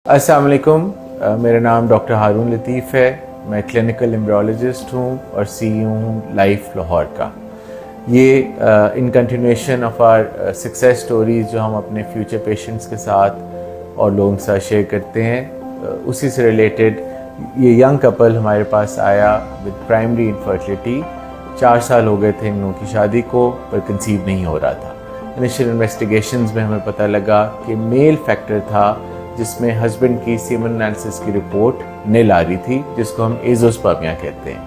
अस्सलाम वालेकुम, मेरा नाम डॉक्टर हारून लतीफ़ है। मैं क्लिनिकल एम्ब्रियोलॉजिस्ट हूँ और CEO हूँ लाइफ लाहौर का। ये in continuation of our success stories जो हम अपने फ्यूचर पेशेंट्स के साथ और लोगों के साथ शेयर करते हैं, उसी से रिलेटेड ये यंग कपल हमारे पास आया विद प्राइमरी इनफर्टिलिटी। 4 साल हो गए थे इन लोगों की शादी को, पर कंसीव नहीं हो रहा था। इनिशियल इन्वेस्टिगेशंस में हमें पता लगा कि मेल फैक्टर था, जिसमें हस्बैंड की सीमन एनालिसिस की रिपोर्ट नील आ रही थी, जिसको हम एजोस्पर्मिया कहते हैं।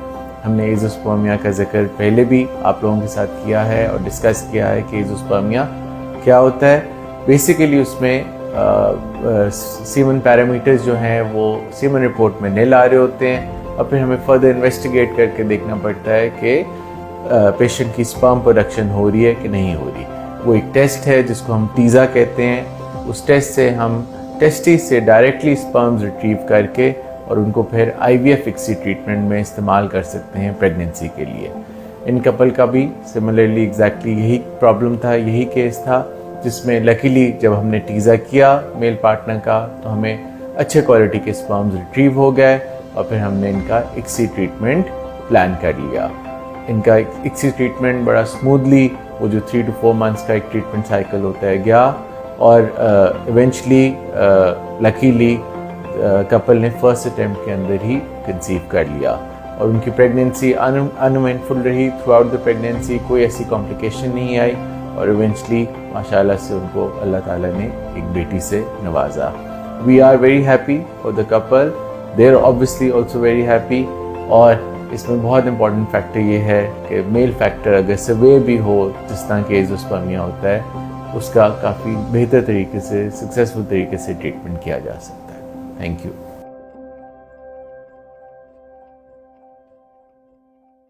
हमने एजोस्पर्मिया का जिक्र पहले भी आप लोगों के साथ किया है और डिस्कस किया है कि एजोस्पर्मिया क्या होता है। बेसिकली उसमें सीमन पैरामीटर्स जो हैं वो सीमन रिपोर्ट में नील आ रहे होते हैं, और फिर हमें फर्दर इन्वेस्टिगेट करके देखना पड़ता है कि पेशेंट की स्पर्म प्रोडक्शन हो रही है कि नहीं हो रही। वो एक टेस्ट है जिसको हम टीज़ा कहते हैं। उस टेस्ट से हम टेस्टिस से डायरेक्टली स्पर्म्स रिट्रीव करके और उनको फिर IVF ICSI ट्रीटमेंट में इस्तेमाल कर सकते हैं प्रेगनेंसी के लिए। इन कपल का भी सिमिलरली एग्जैक्टली यही प्रॉब्लम था, यही केस था, जिसमें लकीली जब हमने टीज़ा किया मेल पार्टनर का तो हमें अच्छे क्वालिटी के स्पर्म्स रिट्रीव हो गए, और फिर हमने इनका ICSI ट्रीटमेंट प्लान कर लिया। इनका ICSI ट्रीटमेंट बड़ा स्मूथली, वो जो 3 to 4 मंथ्स का एक ट्रीटमेंट साइकिल होता है, गया, और इवेंचुअली लकीली कपल ने फर्स्ट अटेम्प्ट के अंदर ही कंसीव कर लिया, और उनकी प्रेगनेंसी अनइवेंटफुल रही। थ्रू आउट द प्रेगनेंसी कोई ऐसी कॉम्प्लिकेशन नहीं आई, और इवेंचुअली माशाल्लाह से उनको अल्लाह ताला ने एक बेटी से नवाजा। We are very happy for the couple, they are obviously also very happy. और इसमें बहुत इंपॉर्टेंट फैक्टर ये है कि मेल फैक्टर अगर सवेयर भी हो, जिस तरह के एजोस्पर्मिया होता है, उसका काफ़ी बेहतर तरीके से, सक्सेसफुल तरीके से ट्रीटमेंट किया जा सकता है। Thank you.